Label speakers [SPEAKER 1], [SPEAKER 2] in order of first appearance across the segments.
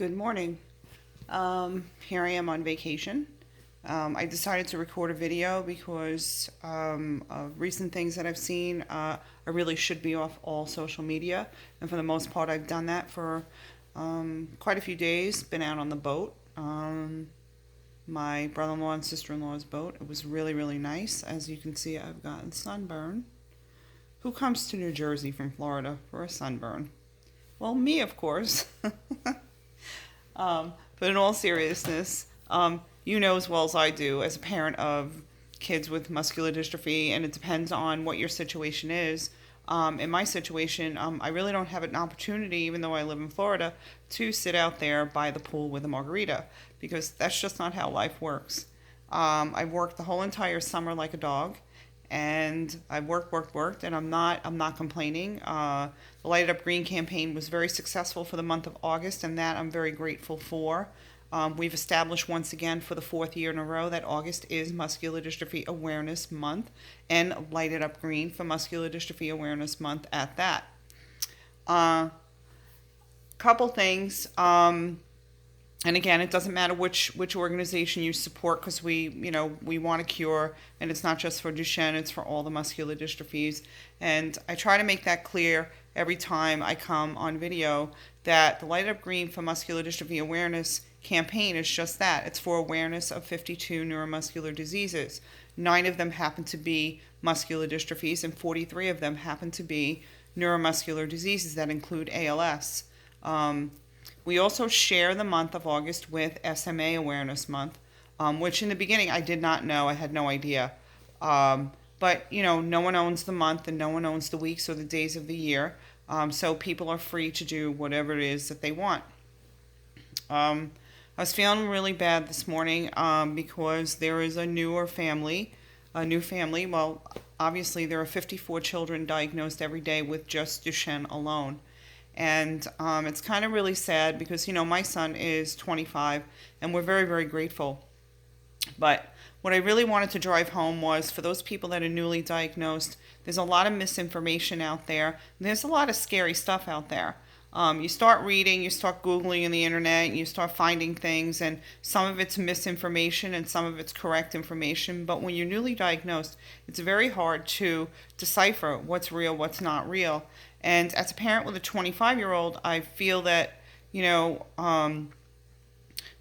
[SPEAKER 1] Good morning. Here I am on vacation. I decided to record a video because of recent things that I've seen. I really should be off all social media, and for the most part, I've done that for quite a few days. Been out on the boat, my brother-in-law and sister-in-law's boat. It was really, really nice. As you can see, I've gotten sunburn. Who comes to New Jersey from Florida for a sunburn? Well, me, of course. But in all seriousness, you know as well as I do, as a parent of kids with muscular dystrophy, and it depends on what your situation is. In my situation, I really don't have an opportunity, even though I live in Florida, to sit out there by the pool with a margarita, because that's just not how life works. I've worked the whole entire summer like a dog, and I've worked, and I'm not complaining. The Light It Up Green campaign was very successful for the month of August, and that I'm very grateful for. We've established once again for the fourth year in a row that August is Muscular Dystrophy Awareness Month, and Light It Up Green for Muscular Dystrophy Awareness Month at that. Couple things. And again, it doesn't matter which organization you support, because we want a cure, and it's not just for Duchenne, it's for all the muscular dystrophies. And I try to make that clear every time I come on video, that the Light Up Green for Muscular Dystrophy Awareness campaign is just that. It's for awareness of 52 neuromuscular diseases. 9 of them happen to be muscular dystrophies, and 43 of them happen to be neuromuscular diseases that include ALS. We also share the month of August with SMA Awareness Month, which in the beginning I did not know. I had no idea. But, no one owns the month, and no one owns the weeks or the days of the year. So people are free to do whatever it is that they want. I was feeling really bad this morning because there is a new family. Well, obviously there are 54 children diagnosed every day with just Duchenne alone. And it's kind of really sad because, my son is 25, and we're very, very grateful. But what I really wanted to drive home was, for those people that are newly diagnosed, there's a lot of misinformation out there. There's a lot of scary stuff out there. You start reading, you start Googling on the internet, and you start finding things, and some of it's misinformation and some of it's correct information. But when you're newly diagnosed, it's very hard to decipher what's real, what's not real. And as a parent with a 25-year-old, I feel that,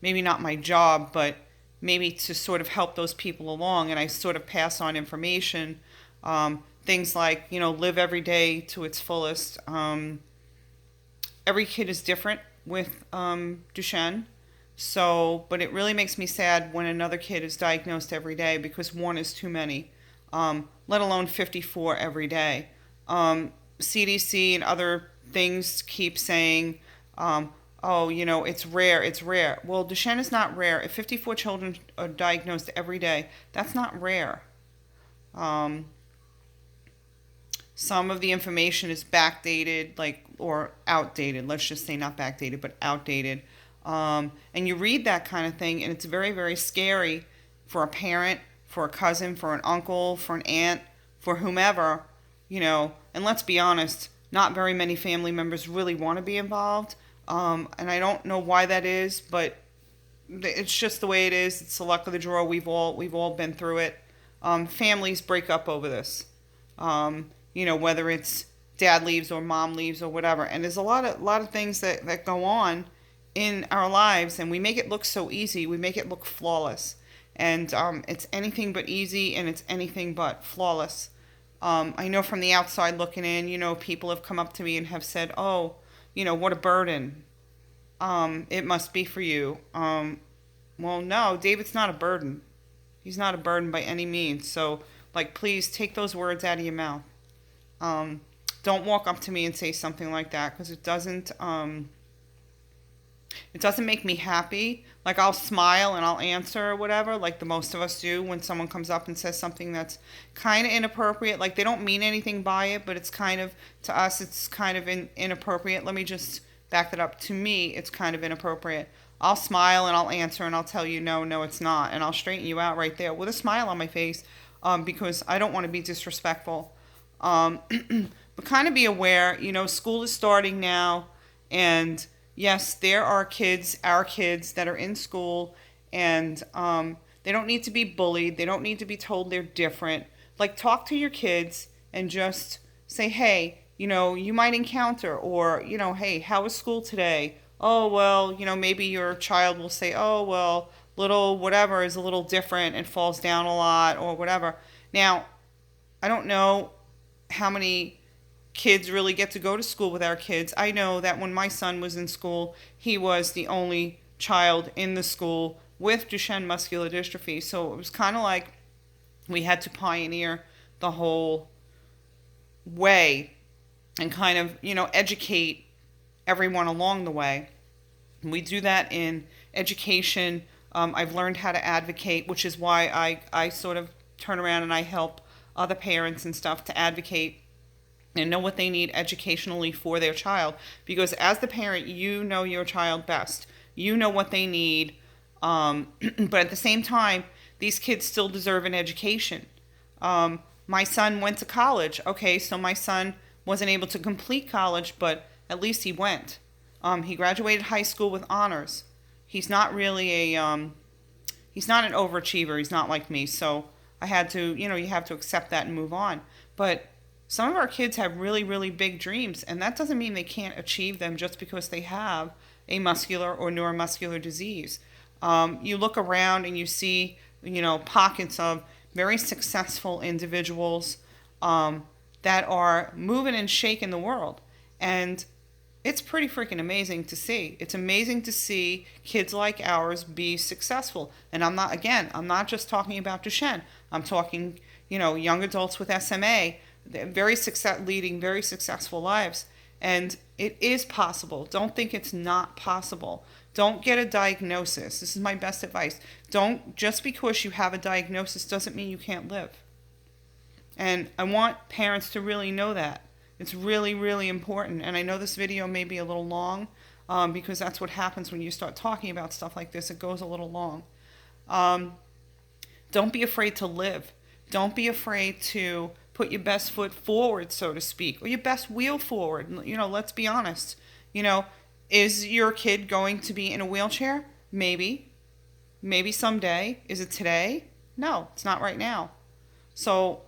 [SPEAKER 1] maybe not my job, but maybe to sort of help those people along, and I sort of pass on information, things like, live every day to its fullest. Every kid is different with Duchenne, but it really makes me sad when another kid is diagnosed every day, because one is too many, let alone 54 every day. CDC and other things keep saying, it's rare. Well, Duchenne is not rare. If 54 children are diagnosed every day, that's not rare. Some of the information is backdated, or outdated. Let's just say not backdated, but outdated. And you read that kind of thing, and it's very, very scary for a parent, for a cousin, for an uncle, for an aunt, for whomever, and let's be honest, not very many family members really want to be involved. And I don't know why that is, but it's just the way it is. It's the luck of the draw. We've all been through it. Families break up over this. Whether it's dad leaves or mom leaves or whatever. And there's a lot of things that go on in our lives, and we make it look so easy. We make it look flawless. And it's anything but easy, and it's anything but flawless. I know from the outside looking in, people have come up to me and have said, oh, what a burden. It must be for you. Well, no, David's not a burden. He's not a burden by any means. So, please take those words out of your mouth. Don't walk up to me and say something like that, because it doesn't make me happy. I'll smile and I'll answer or whatever, like the most of us do when someone comes up and says something that's kind of inappropriate. They don't mean anything by it, but it's kind of, to us, it's kind of inappropriate. Let me just back that up. To me, it's kind of inappropriate. I'll smile and I'll answer and I'll tell you, no, it's not. And I'll straighten you out right there with a smile on my face, because I don't want to be disrespectful. But kind of be aware, school is starting now, and yes, there are kids, our kids, that are in school, and they don't need to be bullied. They don't need to be told they're different. Like, talk to your kids and just say, hey, you might encounter, or, hey, how was school today? Oh, well, maybe your child will say, oh, well, little whatever is a little different and falls down a lot or whatever. Now, I don't know how many kids really get to go to school with our kids. I know that when my son was in school, he was the only child in the school with Duchenne muscular dystrophy. So it was kind of like we had to pioneer the whole way and kind of, educate everyone along the way. We do that in education. I've learned how to advocate, which is why I sort of turn around and I help other parents and stuff to advocate and know what they need educationally for their child. Because as the parent, you know your child best. You know what they need. But at the same time, these kids still deserve an education. My son went to college. Okay, so my son wasn't able to complete college, but at least he went. He graduated high school with honors. He's not really he's not an overachiever. He's not like me. So I had to, you have to accept that and move on. But some of our kids have really, really big dreams, and that doesn't mean they can't achieve them just because they have a muscular or neuromuscular disease. You look around and you see, pockets of very successful individuals that are moving and shaking the world. And it's pretty freaking amazing to see. It's amazing to see kids like ours be successful. And I'm not just talking about Duchenne. I'm talking, young adults with SMA, leading very successful lives. And it is possible. Don't think it's not possible. Don't get a diagnosis. This is my best advice. Just because you have a diagnosis doesn't mean you can't live. And I want parents to really know that. It's really, really important. And I know this video may be a little long because that's what happens when you start talking about stuff like this. It goes a little long. Don't be afraid to live. Don't be afraid to put your best foot forward, so to speak, or your best wheel forward. Let's be honest. Is your kid going to be in a wheelchair? Maybe. Maybe someday. Is it today? No, it's not right now. So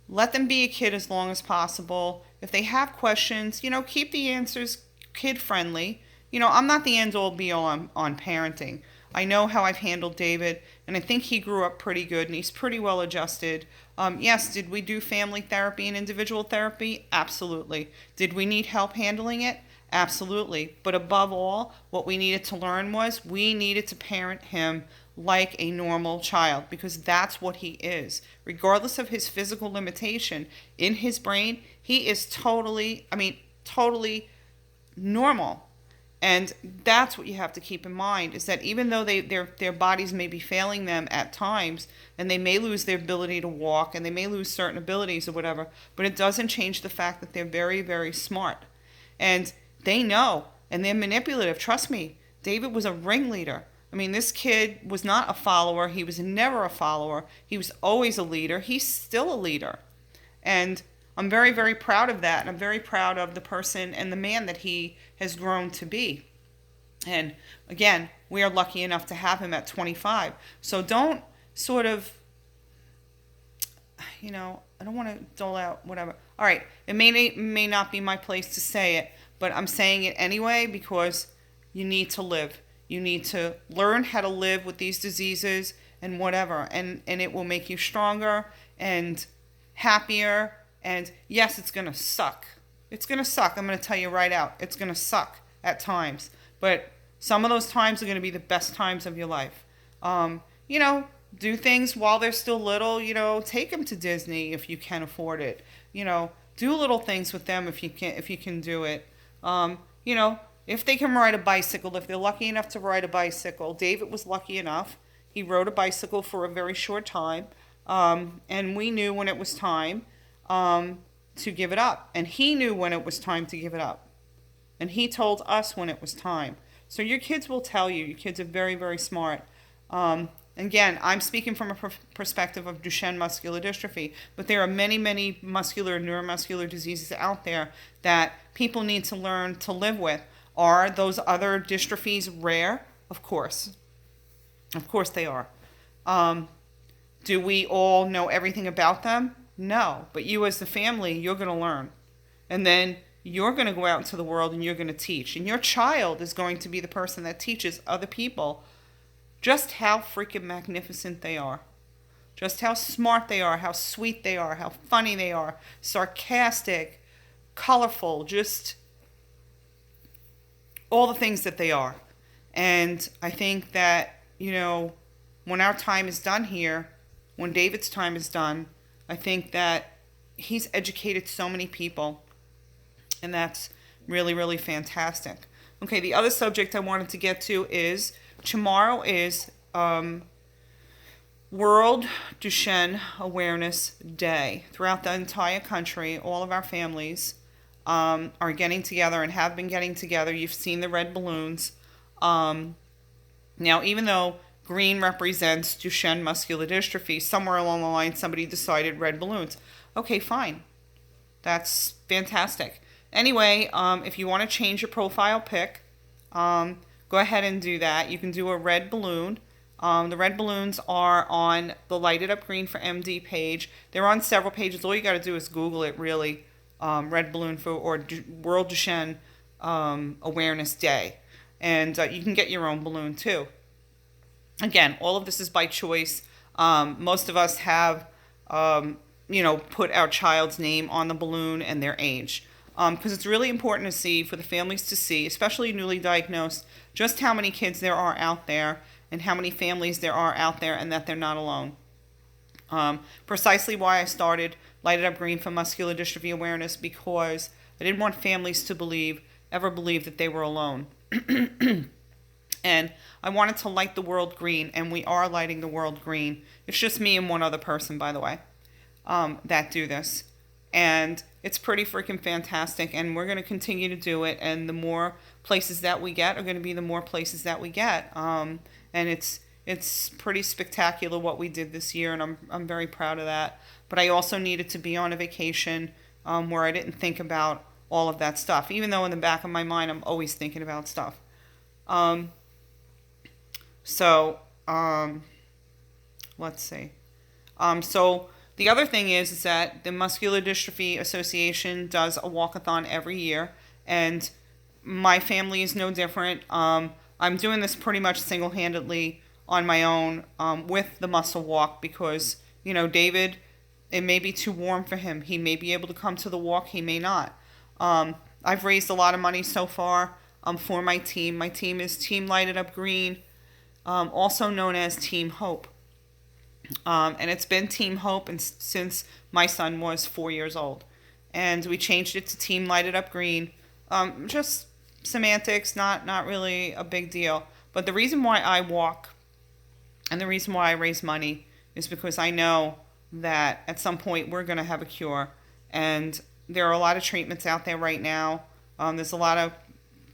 [SPEAKER 1] let them be a kid as long as possible. If they have questions, keep the answers kid-friendly. I'm not the end-all be-all on parenting. I know how I've handled David, and I think he grew up pretty good, and he's pretty well adjusted. Yes, did we do family therapy and individual therapy? Absolutely. Did we need help handling it? Absolutely. But above all, what we needed to learn was we needed to parent him like a normal child, because that's what he is. Regardless of his physical limitation, in his brain, he is totally normal. And that's what you have to keep in mind, is that even though their bodies may be failing them at times, and they may lose their ability to walk, and they may lose certain abilities or whatever, but it doesn't change the fact that they're very, very smart. And they know, and they're manipulative. Trust me, David was a ringleader. I mean, this kid was not a follower. He was never a follower. He was always a leader. He's still a leader. And I'm very, very proud of that. And I'm very proud of the person and the man that he has grown to be. And again, we are lucky enough to have him at 25. So don't sort of, I don't want to dole out whatever. All right, it may not be my place to say it, but I'm saying it anyway because you need to live. You need to learn how to live with these diseases and whatever. And it will make you stronger and happier. And yes, it's going to suck. It's going to suck. I'm going to tell you right out. It's going to suck at times. But some of those times are going to be the best times of your life. Do things while they're still little. Take them to Disney if you can afford it. Do little things with them if you can do it. If they can ride a bicycle, if they're lucky enough to ride a bicycle. David was lucky enough. He rode a bicycle for a very short time. And we knew when it was time to give it up. And he knew when it was time to give it up. And he told us when it was time. So your kids will tell you. Your kids are very, very smart. Again, I'm speaking from a perspective of Duchenne muscular dystrophy, but there are many, many muscular and neuromuscular diseases out there that people need to learn to live with. Are those other dystrophies rare? Of course. Of course they are. Do we all know everything about them? No. But you as the family, you're going to learn. And then you're going to go out into the world and you're going to teach. And your child is going to be the person that teaches other people just how freaking magnificent they are. Just how smart they are, how sweet they are, how funny they are, sarcastic, colorful, just all the things that they are. And I think that, when our time is done here, when David's time is done, I think that he's educated so many people. And that's really, really fantastic. Okay, the other subject I wanted to get to is tomorrow is World Duchenne Awareness Day. Throughout the entire country, all of our families are getting together and have been getting together. You've seen the red balloons. Now, even though green represents Duchenne muscular dystrophy, somewhere along the line somebody decided red balloons. Okay, fine. That's fantastic. Anyway, if you want to change your profile pic, go ahead and do that. You can do a red balloon. The red balloons are on the Lighted Up Green for MD page. They're on several pages. All you got to do is Google it, really. Red balloon or World Duchenne Awareness Day. And you can get your own balloon too. Again, all of this is by choice. Most of us have, put our child's name on the balloon and their age. Because it's really important to see, for the families to see, especially newly diagnosed, just how many kids there are out there and how many families there are out there and that they're not alone. Precisely why I started Lighted Up Green for Muscular Dystrophy Awareness, because I didn't want families to ever believe that they were alone. And I wanted to light the world green, and we are lighting the world green. It's just me and one other person, by the way, that do this. And it's pretty freaking fantastic, and we're going to continue to do it, and the more places that we get are going to be the more places that we get. And it's pretty spectacular what we did this year, and I'm very proud of that. But I also needed to be on a vacation where I didn't think about all of that stuff, even though in the back of my mind I'm always thinking about stuff. Let's see. So the other thing is that the Muscular Dystrophy Association does a walkathon every year, and my family is no different. I'm doing this pretty much single-handedly on my own with the muscle walk because, David, it may be too warm for him. He may be able to come to the walk. He may not. I've raised a lot of money so far for my team. My team is Team Lighted Up Green, also known as Team Hope. And it's been Team Hope since my son was 4 years old. And we changed it to Team Lighted Up Green. Just semantics, not really a big deal. But the reason why I walk and the reason why I raise money is because I know that at some point we're going to have a cure. And there are a lot of treatments out there right now. There's a lot of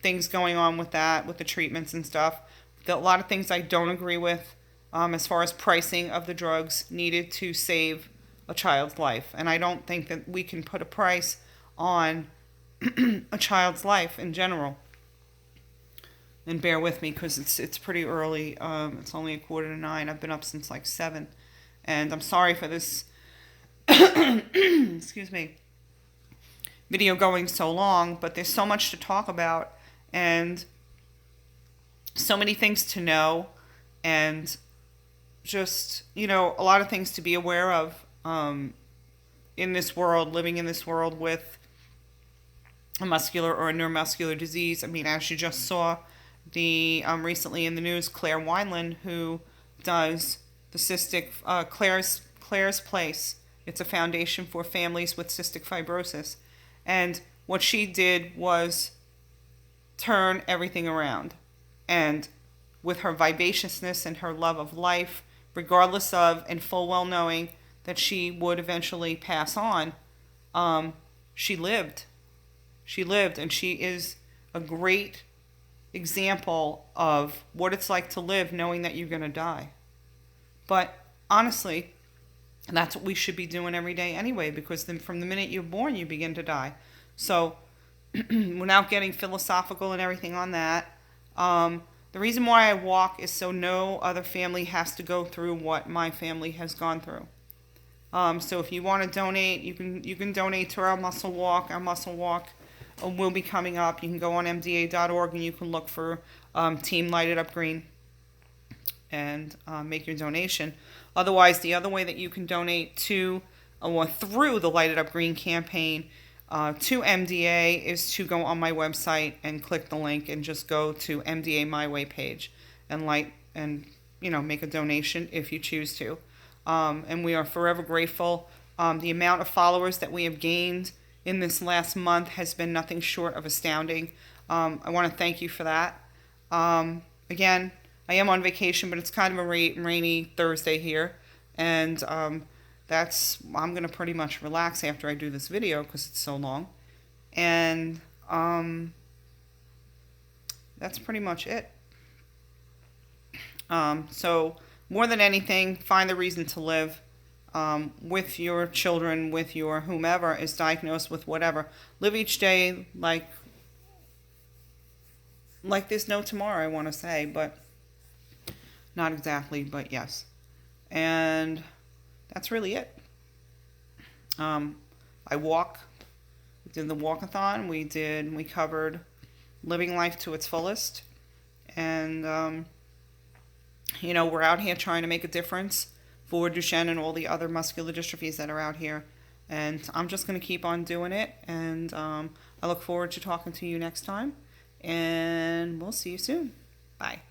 [SPEAKER 1] things going on with that, with the treatments and stuff. A lot of things I don't agree with as far as pricing of the drugs needed to save a child's life. And I don't think that we can put a price on a child's life in general. And bear with me because it's pretty early. It's only 8:45. I've been up since like 7. And I'm sorry for this excuse me, video going so long, but there's so much to talk about and so many things to know and just, a lot of things to be aware of in this world, living in this world with a muscular or a neuromuscular disease. I mean, as you just saw recently in the news, Claire Wineland, who does the cystic, Claire's Place. It's a foundation for families with cystic fibrosis. And what she did was turn everything around. And with her vivaciousness and her love of life, regardless of and full well knowing that she would eventually pass on, she lived. She lived, and she is a great example of what it's like to live knowing that you're going to die. But honestly, that's what we should be doing every day anyway, because then from the minute you're born, you begin to die. So without getting philosophical and everything on that, the reason why I walk is so no other family has to go through what my family has gone through. So if you want to donate, you can donate to our muscle walk. Our muscle walk will be coming up. You can go on mda.org and you can look for Team Light It Up Green and make your donation. Otherwise, the other way that you can donate to or through the Light It Up Green campaign to MDA is to go on my website and click the link and just go to MDA My Way page and make a donation if you choose to. And we are forever grateful. The amount of followers that we have gained in this last month has been nothing short of astounding. I want to thank you for that. Again, I am on vacation, but it's kind of a rainy Thursday here, and I'm going to pretty much relax after I do this video because it's so long. And that's pretty much it. So more than anything, find the reason to live. With your children, with your whomever is diagnosed with whatever. Live each day like there's no tomorrow, I want to say, but not exactly, but yes. And that's really it. I walk. We did the walkathon. We covered living life to its fullest. And, we're out here trying to make a difference for Duchenne and all the other muscular dystrophies that are out here. And I'm just going to keep on doing it. And I look forward to talking to you next time. And we'll see you soon. Bye.